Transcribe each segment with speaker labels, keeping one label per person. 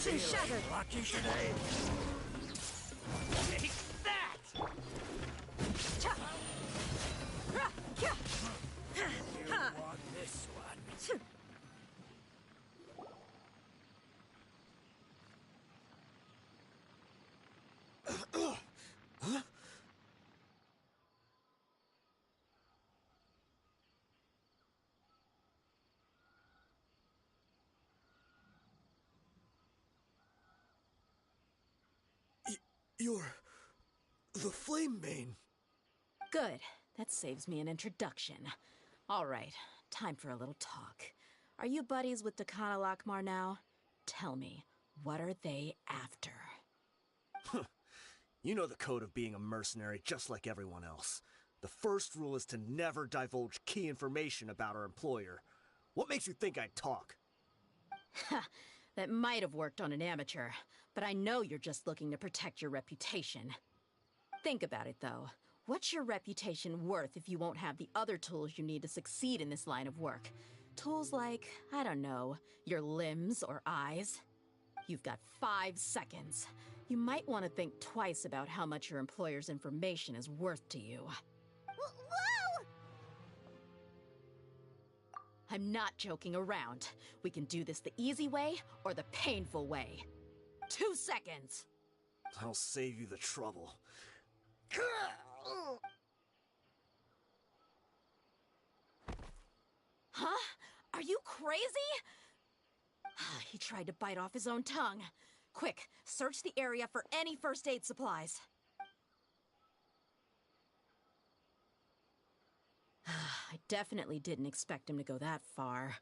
Speaker 1: Illusion shattered!
Speaker 2: Lucky today.
Speaker 3: Take that!
Speaker 1: Cha! Ra! Kya!
Speaker 2: You want this one? You're the Flame Mane.
Speaker 4: Good. That saves me an introduction. All right, time for a little talk. Are you buddies with Dakana Lakmar now? Tell me, what are they after?
Speaker 2: You know the code of being a mercenary just like everyone else. The first rule is to never divulge key information about our employer. What makes you think I'd talk?
Speaker 4: That might have worked on an amateur, but I know you're just looking to protect your reputation. Think about it, though. What's your reputation worth if you won't have the other tools you need to succeed in this line of work? Tools like, I don't know, your limbs or eyes? You've got 5 seconds. You might want to think twice about how much your employer's information is worth to you.
Speaker 5: Whoa!
Speaker 4: I'm not joking around. We can do this the easy way or the painful way. 2 seconds!
Speaker 2: I'll save you the trouble.
Speaker 4: Huh? Are you crazy? He tried to bite off his own tongue. Quick, search the area for any first aid supplies. I definitely didn't expect him to go that far.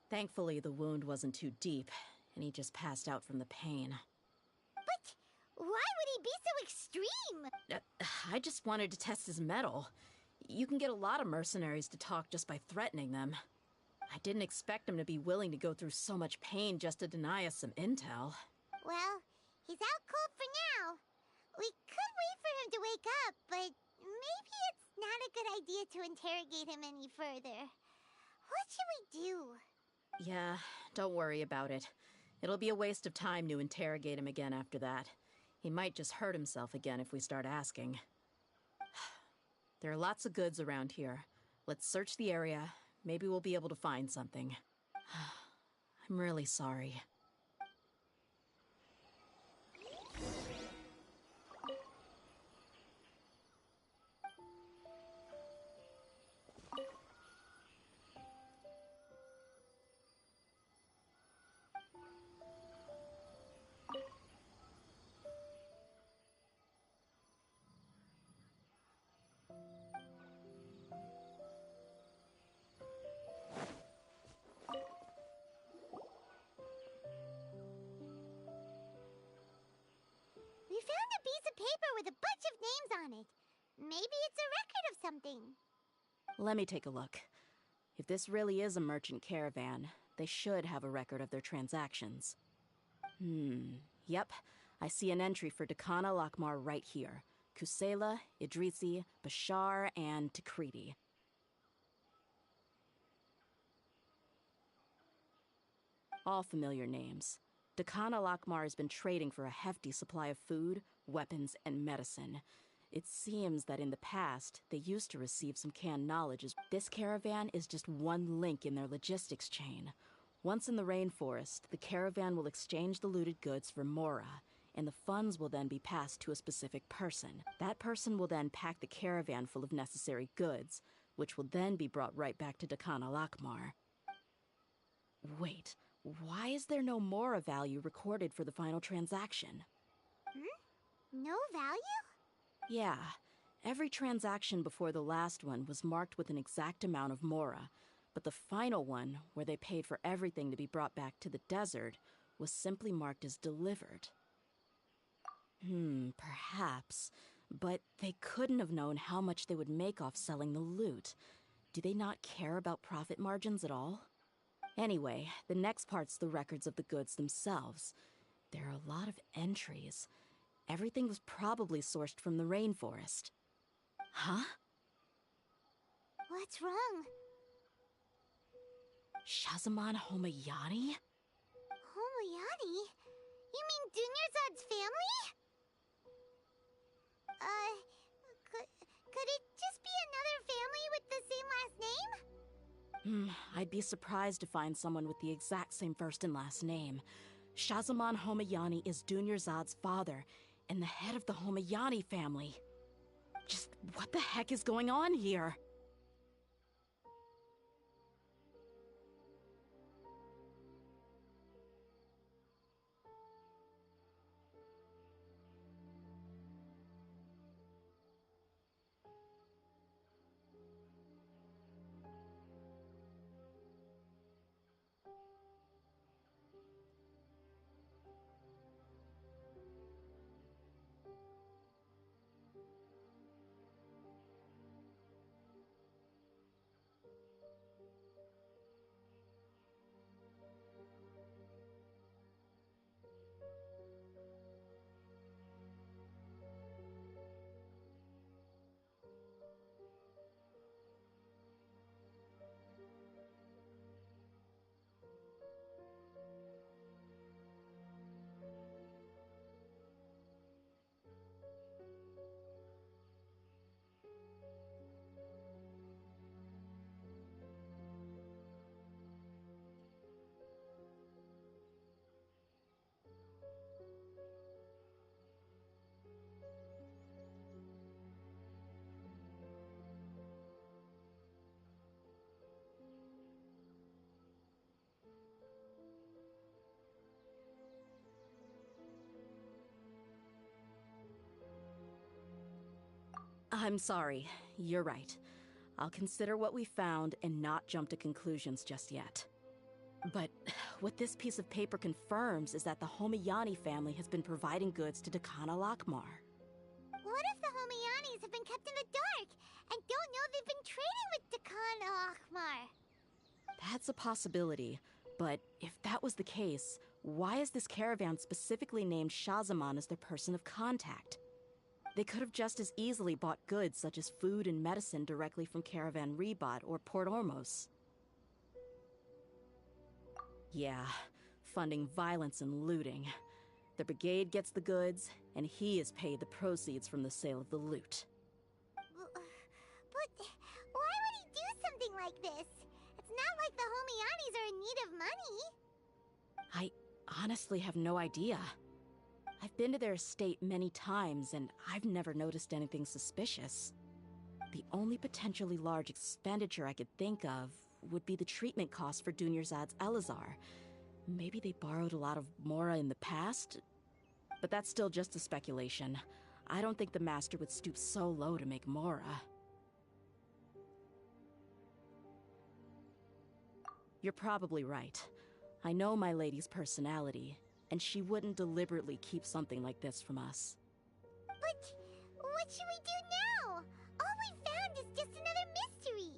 Speaker 4: Thankfully, the wound wasn't too deep, and he just passed out from the pain.
Speaker 5: But why would he be so extreme?
Speaker 4: I just wanted to test his mettle. You can get a lot of mercenaries to talk just by threatening them. I didn't expect him to be willing to go through so much pain just to deny us some intel.
Speaker 5: Well, he's out cold for now. We could wait for him to wake up, but maybe it's not a good idea to interrogate him any further. What should we do?
Speaker 4: Yeah, don't worry about it. It'll be a waste of time to interrogate him again after that. He might just hurt himself again if we start asking. There are lots of goods around here. Let's search the area. Maybe we'll be able to find something. I'm really sorry.
Speaker 5: We found a piece of paper with a bunch of names on it. Maybe it's a record of something.
Speaker 4: Let me take a look. If this really is a merchant caravan, they should have a record of their transactions. Yep. I see an entry for Dakana Lakmar right here. Kusela, Idrisi, Bashar, and Takriti. All familiar names. Dakana Lakmar has been trading for a hefty supply of food, weapons, and medicine. It seems that in the past, they used to receive some canned knowledge. This caravan is just one link in their logistics chain. Once in the rainforest, the caravan will exchange the looted goods for Mora, and the funds will then be passed to a specific person. That person will then pack the caravan full of necessary goods, which will then be brought right back to Dakana Lakmar. Wait, why is there no Mora value recorded for the final transaction?
Speaker 5: No value?
Speaker 4: Yeah, every transaction before the last one was marked with an exact amount of Mora, but the final one, where they paid for everything to be brought back to the desert, was simply marked as delivered. Perhaps. But they couldn't have known how much they would make off selling the loot. Do they not care about profit margins at all? Anyway, the next part's the records of the goods themselves. There are a lot of entries. Everything was probably sourced from the rainforest. Huh?
Speaker 5: What's wrong?
Speaker 4: Shazaman Homayani?
Speaker 5: Homoyani? You mean Dunyarzad's family? Could it just be another family with the same last name?
Speaker 4: I'd be surprised to find someone with the exact same first and last name. Shahzaman Homayani is Dunyarzad's father, and the head of the Homayani family. Just what the heck is going on here? I'm sorry. You're right. I'll consider what we found and not jump to conclusions just yet. But what this piece of paper confirms is that the Homayani family has been providing goods to Dakana Lakmar.
Speaker 5: What if the Homayanis have been kept in the dark and don't know they've been trading with Dakana Lakmar?
Speaker 4: That's a possibility, but if that was the case, why is this caravan specifically named Shahzaman as their person of contact? They could have just as easily bought goods such as food and medicine directly from Caravan Ribat or Port Ormos. Yeah, funding violence and looting. The brigade gets the goods, and he is paid the proceeds from the sale of the loot.
Speaker 5: But why would he do something like this? It's not like the Homayanis are in need of money.
Speaker 4: I honestly have no idea. I've been to their estate many times, and I've never noticed anything suspicious. The only potentially large expenditure I could think of would be the treatment costs for Dunyarzad's Elazar. Maybe they borrowed a lot of Mora in the past? But that's still just a speculation. I don't think the Master would stoop so low to make Mora. You're probably right. I know my lady's personality, and she wouldn't deliberately keep something like this from us.
Speaker 5: But what should we do now? All we found is just another mystery.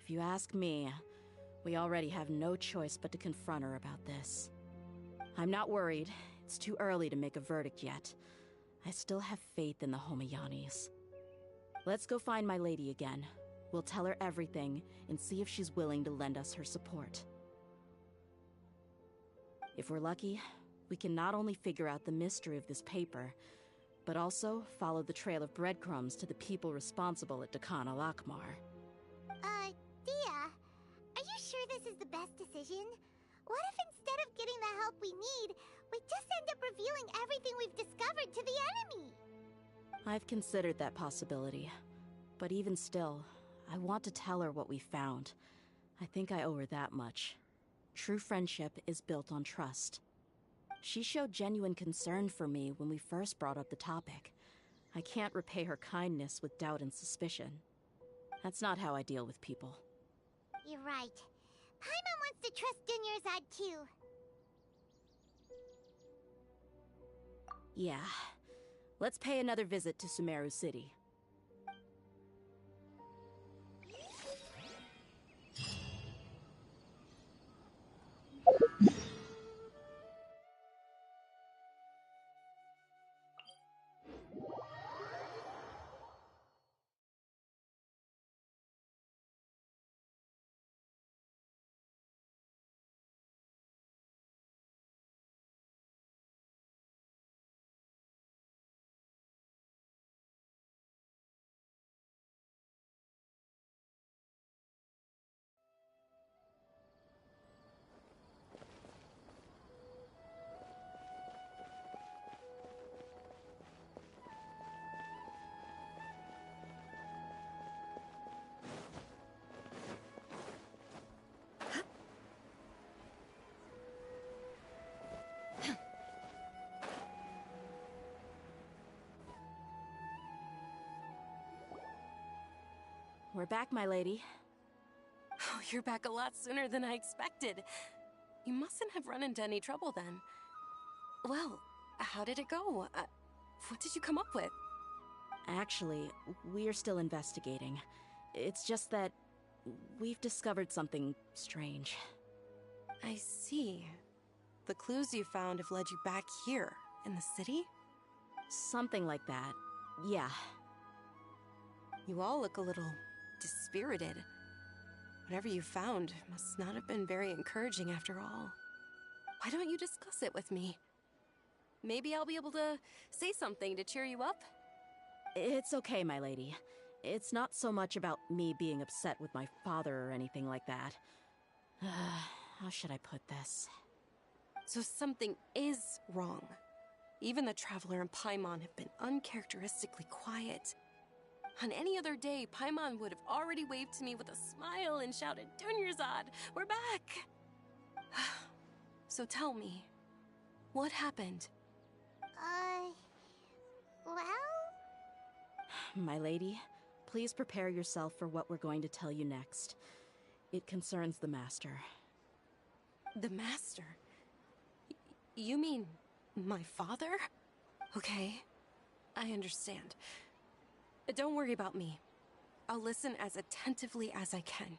Speaker 4: If you ask me, we already have no choice but to confront her about this. I'm not worried. It's too early to make a verdict yet. I still have faith in the Homayanis. Let's go find my lady again. We'll tell her everything and see if she's willing to lend us her support. If we're lucky, we can not only figure out the mystery of this paper, but also follow the trail of breadcrumbs to the people responsible at Dakana Lakmar.
Speaker 5: Dia, are you sure this is the best decision? What if instead of getting the help we need, we just end up revealing everything we've discovered to the enemy?
Speaker 4: I've considered that possibility. But even still, I want to tell her what we found. I think I owe her that much. True friendship is built on trust. She showed genuine concern for me when we first brought up the topic. I can't repay her kindness with doubt and suspicion. That's not how I deal with people.
Speaker 5: You're right. Paimon wants to trust Dunyarzad too.
Speaker 4: Yeah. Let's pay another visit to Sumeru City. we're back, my lady.
Speaker 1: Oh, you're back a lot sooner than I expected. You mustn't have run into any trouble then. Well, how did it go? What did you come up with?
Speaker 4: Actually, we're still investigating. It's just that we've discovered something strange.
Speaker 1: I see. The clues you found have led you back here, in the city?
Speaker 4: Something like that, yeah.
Speaker 1: You all look a little dispirited. Whatever you found must not have been very encouraging after all. Why don't you discuss it with me? Maybe I'll be able to say something to cheer you up?
Speaker 4: It's okay, my lady. It's not so much about me being upset with my father or anything like that. How should I put this?
Speaker 1: So something is wrong. Even the Traveler and Paimon have been uncharacteristically quiet. On any other day, Paimon would have already waved to me with a smile and shouted, "Dunyarzad, we're back!" So tell me, what happened?
Speaker 5: Well?
Speaker 4: My lady, please prepare yourself for what we're going to tell you next. It concerns the Master.
Speaker 1: The Master? You mean my father? Okay, I understand. Don't worry about me. I'll listen as attentively as I can.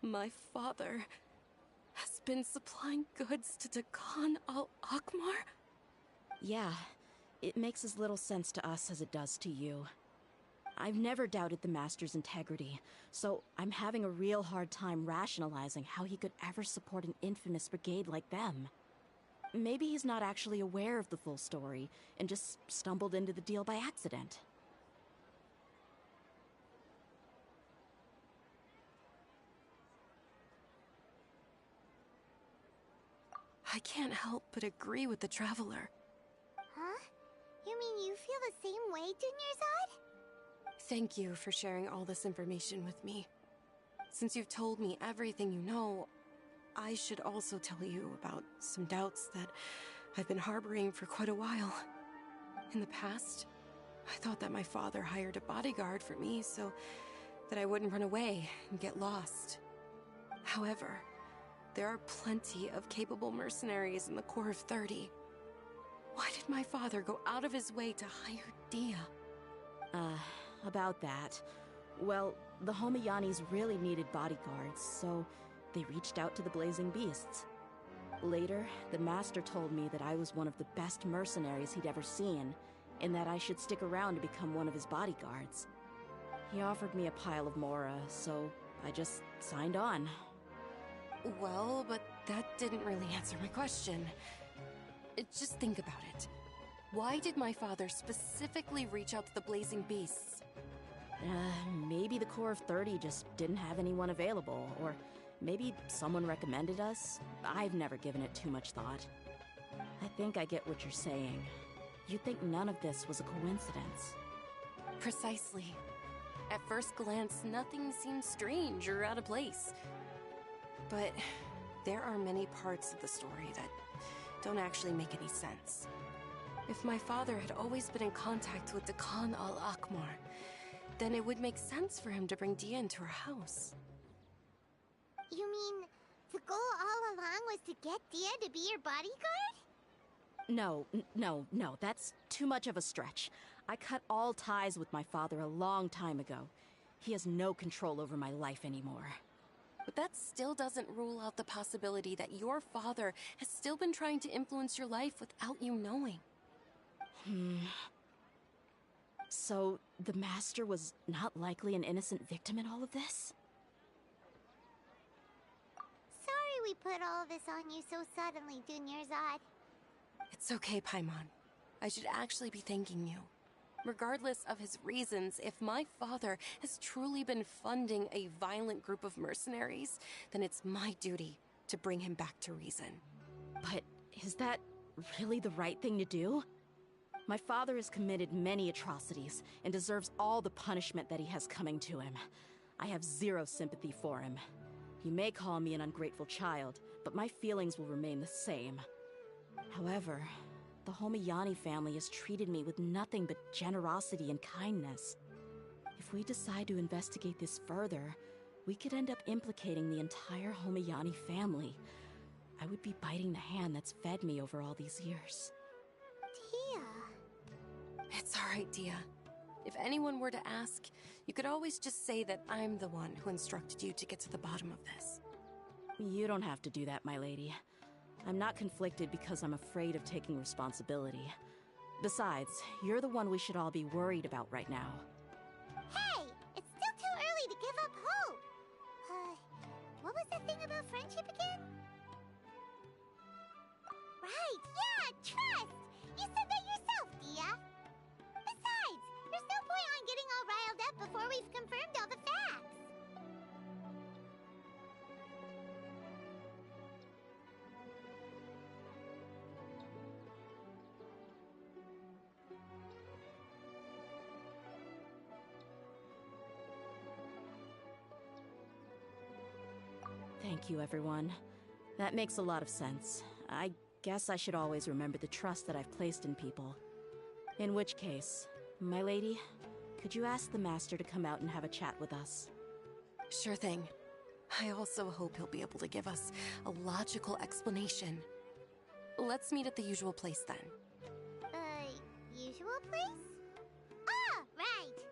Speaker 1: My father has been supplying goods to Dakan al-Akmar?
Speaker 4: Yeah, it makes as little sense to us as it does to you. I've never doubted the Master's integrity, so I'm having a real hard time rationalizing how he could ever support an infamous brigade like them. Maybe he's not actually aware of the full story and just stumbled into the deal by accident.
Speaker 1: I can't help but agree with the Traveler.
Speaker 5: Huh? You mean you feel the same way, Dunyarzad?
Speaker 1: Thank you for sharing all this information with me. Since you've told me everything you know, I should also tell you about some doubts that I've been harboring for quite a while. In the past, I thought that my father hired a bodyguard for me so that I wouldn't run away and get lost. However, there are plenty of capable mercenaries in the Corps of 30. Why did my father go out of his way to hire Dia?
Speaker 4: About that. Well, the Homayanis really needed bodyguards, so they reached out to the Blazing Beasts. Later, the Master told me that I was one of the best mercenaries he'd ever seen, and that I should stick around to become one of his bodyguards. He offered me a pile of Mora, so I just signed on.
Speaker 1: Well, but that didn't really answer my question. Just think about it. Why did my father specifically reach out to the Blazing Beasts?
Speaker 4: Maybe the Corps of 30 just didn't have anyone available, or maybe someone recommended us. I've never given it too much thought. I think I get what you're saying. You'd think none of this was a coincidence.
Speaker 1: Precisely. At first glance, nothing seems strange or out of place. But there are many parts of the story that don't actually make any sense. If my father had always been in contact with Dakan al-Akmar, then it would make sense for him to bring Dia into our house.
Speaker 5: You mean the goal all along was to get Dia to be your bodyguard?
Speaker 4: No, that's too much of a stretch. I cut all ties with my father a long time ago. He has no control over my life anymore.
Speaker 1: But that still doesn't rule out the possibility that your father has still been trying to influence your life without you knowing.
Speaker 4: So, the Master was not likely an innocent victim in all of this?
Speaker 5: Sorry we put all of this on you so suddenly, Dunyarzad.
Speaker 1: It's okay, Paimon. I should actually be thanking you. Regardless of his reasons, if my father has truly been funding a violent group of mercenaries, then it's my duty to bring him back to reason.
Speaker 4: But is that really the right thing to do? My father has committed many atrocities and deserves all the punishment that he has coming to him. I have zero sympathy for him. You may call me an ungrateful child, but my feelings will remain the same. However, The Homayani family has treated me with nothing but generosity and kindness. If we decide to investigate this further, we could end up implicating the entire Homayani family. I would be biting the hand that's fed me over all these years.
Speaker 5: Tia.
Speaker 1: It's alright, Dia. If anyone were to ask, you could always just say that I'm the one who instructed you to get to the bottom of this.
Speaker 4: You don't have to do that, my lady. I'm not conflicted because I'm afraid of taking responsibility. Besides, you're the one we should all be worried about right now.
Speaker 5: Hey! It's still too early to give up hope! What was that thing about friendship again? Right, yeah, trust! You said that yourself, Dia! Besides, there's no point on getting all riled up before we've confirmed all the facts!
Speaker 4: Thank you, everyone. That makes a lot of sense. I guess I should always remember the trust that I've placed in people. In which case, my lady, could you ask the Master to come out and have a chat with us?
Speaker 1: Sure thing. I also hope he'll be able to give us a logical explanation. Let's meet at the usual place then.
Speaker 5: Usual place? Ah, right!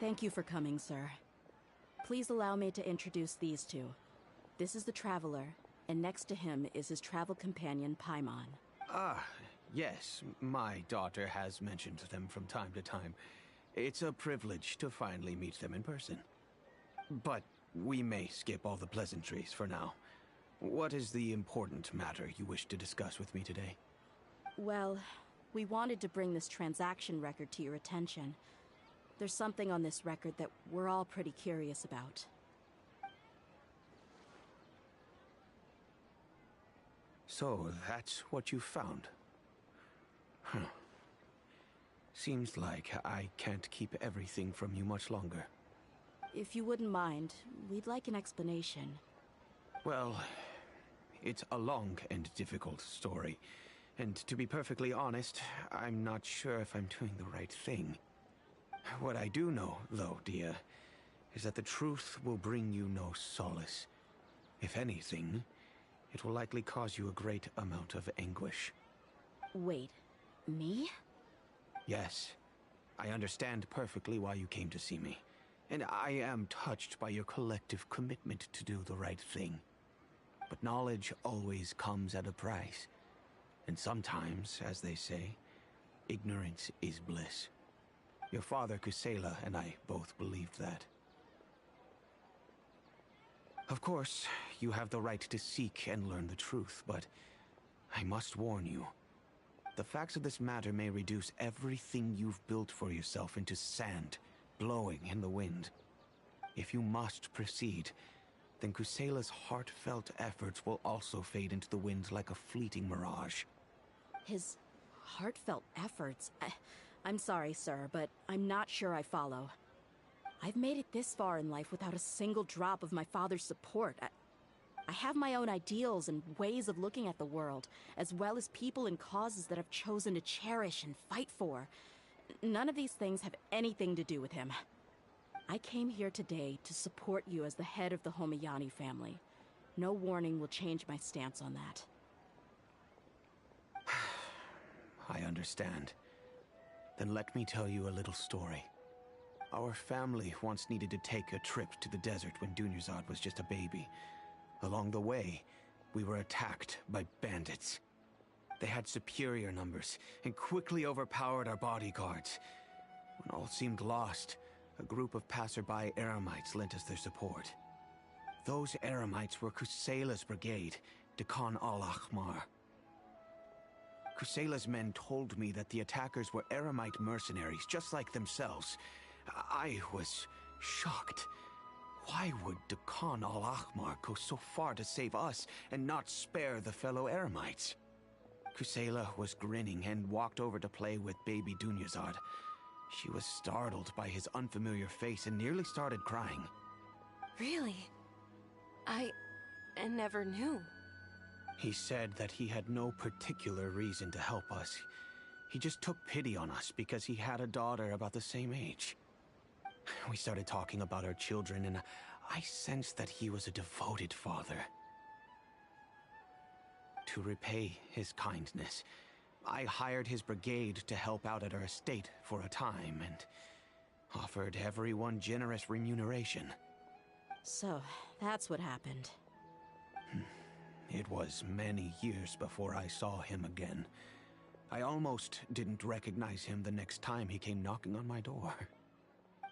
Speaker 4: Thank you for coming, sir. Please allow me to introduce these two. This is the Traveler, and next to him is his travel companion, Paimon.
Speaker 3: Ah, yes. My daughter has mentioned them from time to time. It's a privilege to finally meet them in person. But we may skip all the pleasantries for now. What is the important matter you wish to discuss with me today?
Speaker 4: Well, we wanted to bring this transaction record to your attention. There's something on this record that we're all pretty curious about.
Speaker 3: So, that's what you found. Huh. Seems like I can't keep everything from you much longer.
Speaker 4: If you wouldn't mind, we'd like an explanation.
Speaker 3: Well, it's a long and difficult story. And to be perfectly honest, I'm not sure if I'm doing the right thing. What I do know, though, Dia, is that the truth will bring you no solace. If anything, it will likely cause you a great amount of anguish.
Speaker 4: Wait, me?
Speaker 3: Yes, I understand perfectly why you came to see me. And I am touched by your collective commitment to do the right thing. But knowledge always comes at a price. And sometimes, as they say, ignorance is bliss. Your father, Kusela, and I both believed that. Of course, you have the right to seek and learn the truth, but I must warn you. The facts of this matter may reduce everything you've built for yourself into sand, blowing in the wind. If you must proceed, then Kusela's heartfelt efforts will also fade into the wind like a fleeting mirage.
Speaker 4: His heartfelt efforts? I'm sorry, sir, but I'm not sure I follow. I've made it this far in life without a single drop of my father's support. I have my own ideals and ways of looking at the world, as well as people and causes that I've chosen to cherish and fight for. None of these things have anything to do with him. I came here today to support you as the head of the Homayani family. No warning will change my stance on that.
Speaker 3: I understand. Then let me tell you a little story. Our family once needed to take a trip to the desert when Dunyarzad was just a baby. Along the way, we were attacked by bandits. They had superior numbers and quickly overpowered our bodyguards. When all seemed lost, a group of passerby Eremites lent us their support. Those Eremites were Kusela's brigade, Dakan al-Ahmar. Kusela's men told me that the attackers were Eremite mercenaries, just like themselves. I was shocked. Why would Dakan al-Ahmar go so far to save us and not spare the fellow Eremites? Kusela was grinning and walked over to play with baby Dunyarzad. She was startled by his unfamiliar face and nearly started crying.
Speaker 1: Really? I never knew.
Speaker 3: He said that he had no particular reason to help us. He just took pity on us because he had a daughter about the same age. We started talking about our children, and I sensed that he was a devoted father. To repay his kindness, I hired his brigade to help out at our estate for a time, and offered everyone generous remuneration.
Speaker 4: So, that's what happened.
Speaker 3: It was many years before I saw him again. I almost didn't recognize him the next time he came knocking on my door.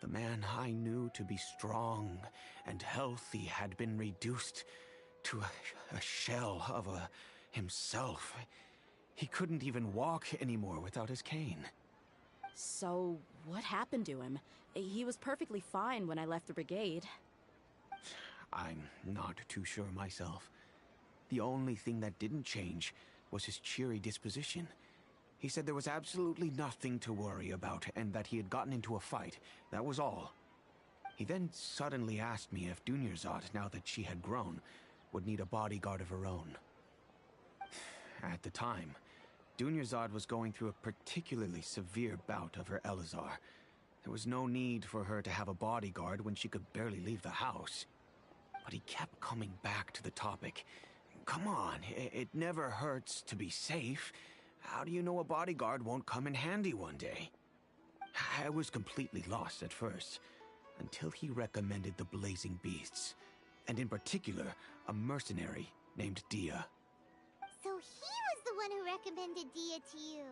Speaker 3: The man I knew to be strong and healthy had been reduced to a shell of himself. He couldn't even walk anymore without his cane.
Speaker 4: So, what happened to him? He was perfectly fine when I left the brigade.
Speaker 3: I'm not too sure myself. The only thing that didn't change was his cheery disposition. He said there was absolutely nothing to worry about and that he had gotten into a fight. That was all. He then suddenly asked me if Dunyarzad, now that she had grown, would need a bodyguard of her own. At the time, Dunyarzad was going through a particularly severe bout of her Elazar. There was no need for her to have a bodyguard when she could barely leave the house. But he kept coming back to the topic. Come on, it never hurts to be safe. How do you know a bodyguard won't come in handy one day? I was completely lost at first, until he recommended the Blazing Beasts, and in particular, a mercenary named Dia.
Speaker 5: So he was the one who recommended Dia to you.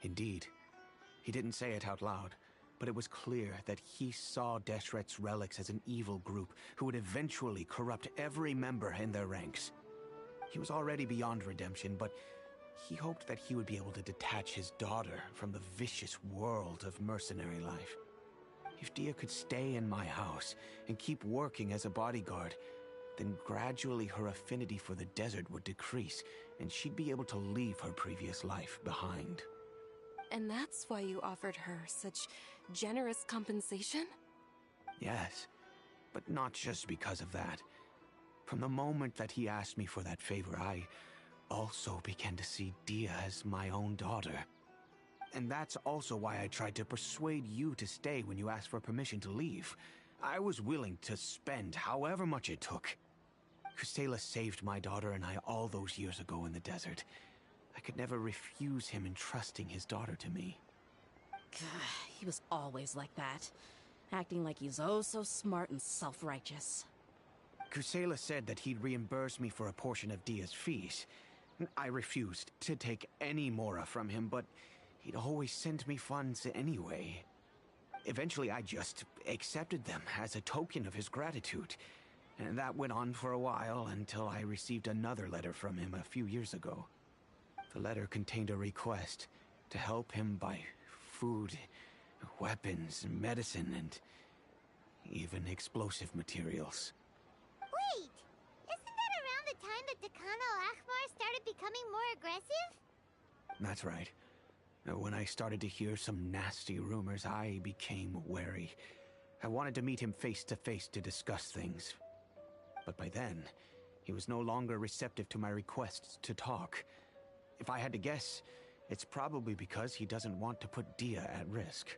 Speaker 3: Indeed. He didn't say it out loud, but it was clear that he saw Deshret's relics as an evil group who would eventually corrupt every member in their ranks. He was already beyond redemption, but he hoped that he would be able to detach his daughter from the vicious world of mercenary life. If Dia could stay in my house and keep working as a bodyguard, then gradually her affinity for the desert would decrease, and she'd be able to leave her previous life behind.
Speaker 1: And that's why you offered her such generous compensation?
Speaker 3: Yes, but not just because of that. From the moment that he asked me for that favor, I also began to see Dia as my own daughter. And that's also why I tried to persuade you to stay when you asked for permission to leave. I was willing to spend however much it took. Kusela saved my daughter and I all those years ago in the desert. I could never refuse him entrusting his daughter to me.
Speaker 4: He was always like that, acting like he's oh so smart and self-righteous.
Speaker 3: Kusela said that he'd reimburse me for a portion of Dia's fees. I refused to take any mora from him, but he'd always send me funds anyway. Eventually, I just accepted them as a token of his gratitude. And that went on for a while until I received another letter from him a few years ago. The letter contained a request to help him buy food, weapons, medicine, and even explosive materials.
Speaker 5: Wait! Isn't that around the time that Dakana Akhmar started becoming more aggressive?
Speaker 3: That's right. When I started to hear some nasty rumors, I became wary. I wanted to meet him face to face to discuss things. But by then, he was no longer receptive to my requests to talk. If I had to guess, it's probably because he doesn't want to put Dia at risk.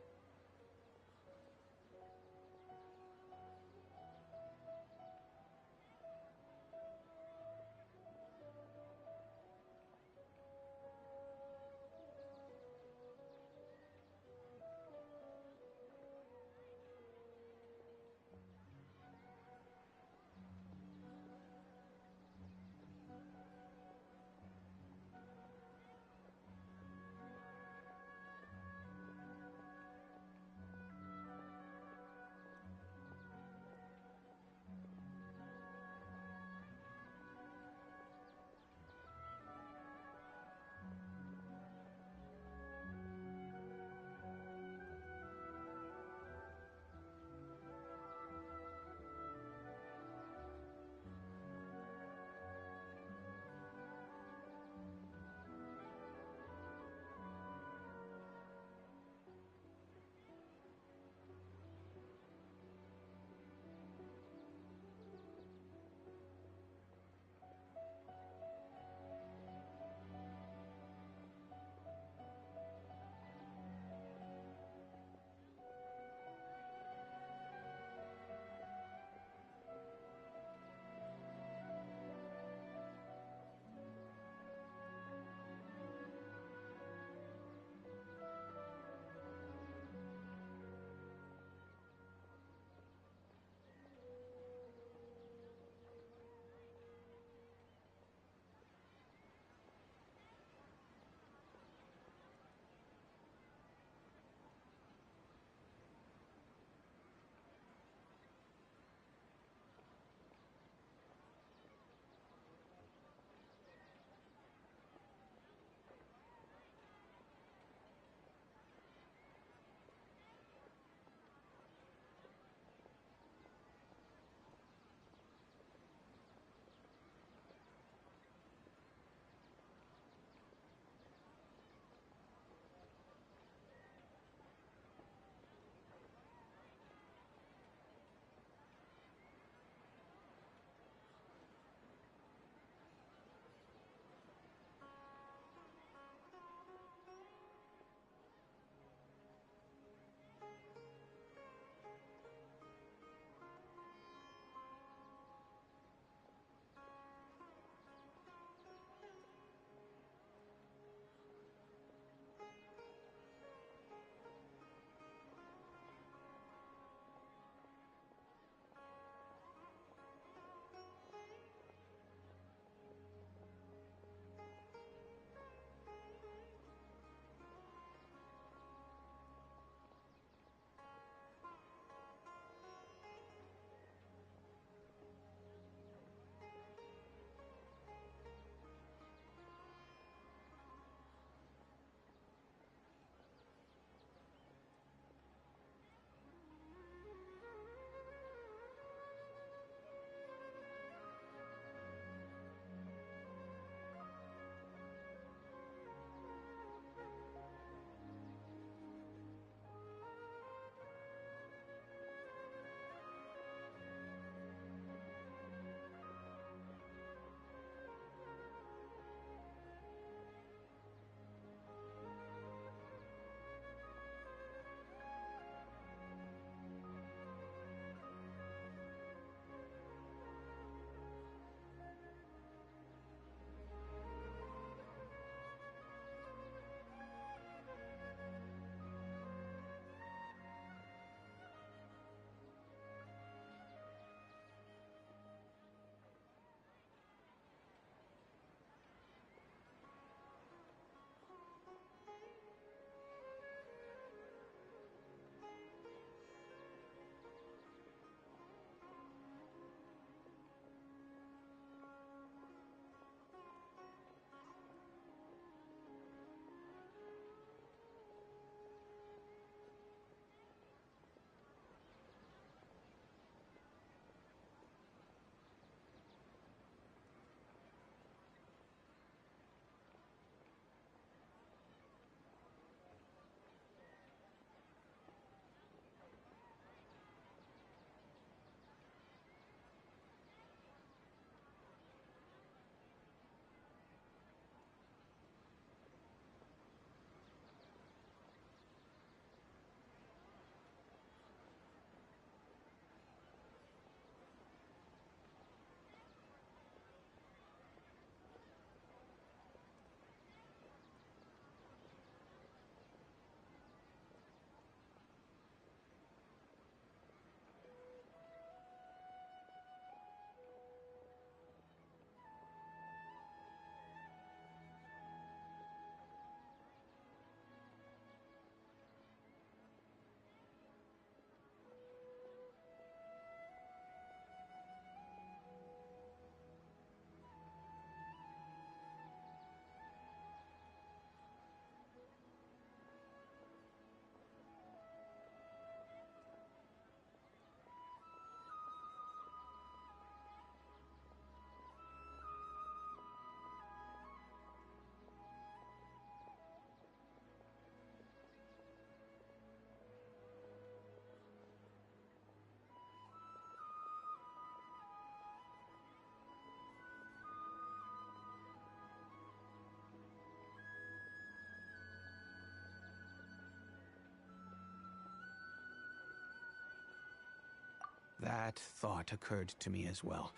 Speaker 3: That thought occurred to me as well.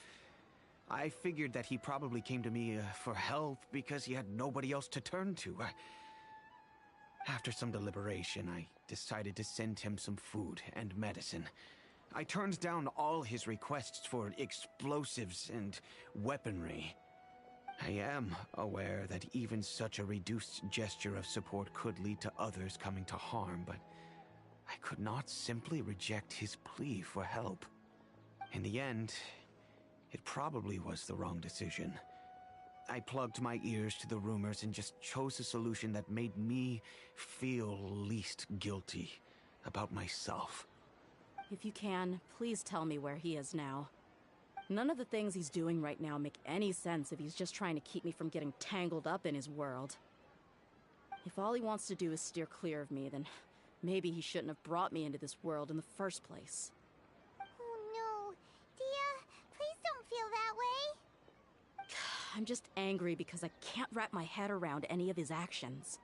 Speaker 3: I figured that he probably came to me for help because he had nobody else to turn to. After some deliberation, I decided to send him some food and medicine. I turned down all his requests for explosives and weaponry. I am aware that even such a reduced gesture of support could lead to others coming to harm, but I could not simply reject his plea for help. In the end, it probably was the wrong decision. I plugged my ears to the rumors and just chose a solution that made me feel least guilty about myself.
Speaker 4: If you can, please tell me where he is now. None of the things he's doing right now make any sense if he's just trying to keep me from getting tangled up in his world. If all he wants to do is steer clear of me, then maybe he shouldn't have brought me into this world in the first place.
Speaker 5: Oh no. Dia, please don't feel that way.
Speaker 4: I'm just angry because I can't wrap my head around any of his actions.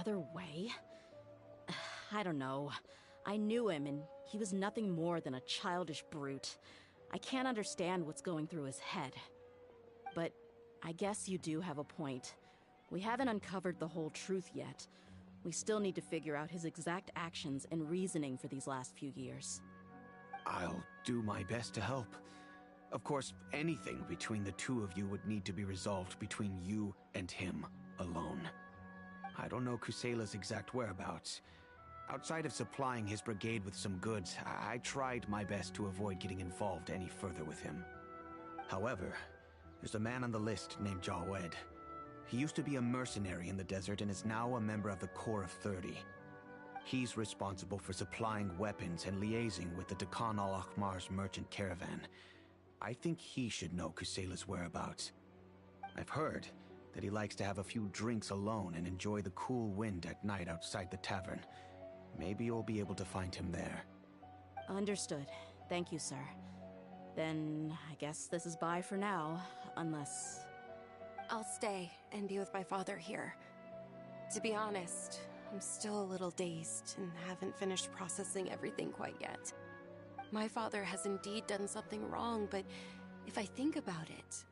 Speaker 4: Another way? I don't know. I knew him, and he was nothing more than a childish brute. I can't understand what's going through his head. But I guess you do have a point. We haven't uncovered the whole truth yet. We still need to figure out his exact actions and reasoning for these last few years.
Speaker 3: I'll do my best to help. Of course, anything between the two of you would need to be resolved between you and him alone. I don't know Kusela's exact whereabouts. Outside of supplying his brigade with some goods, I tried my best to avoid getting involved any further with him. However, there's a man on the list named Jawed. He used to be a mercenary in the desert and is now a member of the Corps of 30. He's responsible for supplying weapons and liaising with the Dakan al-Akhmar's merchant caravan. I think he should know Kusela's whereabouts. I've heard that he likes to have a few drinks alone and enjoy the cool wind at night outside the tavern. Maybe you'll be able to find him there.
Speaker 4: Understood. Thank you, sir. Then I guess this is bye for now, unless...
Speaker 1: I'll stay and be with my father here. To be honest, I'm still a little dazed and haven't finished processing everything quite yet. My father has indeed done something wrong, but if I think about it,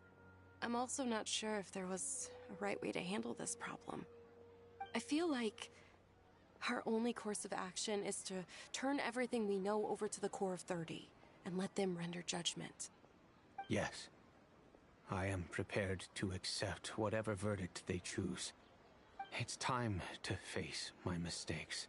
Speaker 1: I'm also not sure if there was a right way to handle this problem. I feel like our only course of action is to turn everything we know over to the Corps of 30 and let them render judgment.
Speaker 3: Yes. I am prepared to accept whatever verdict they choose. It's time to face my mistakes.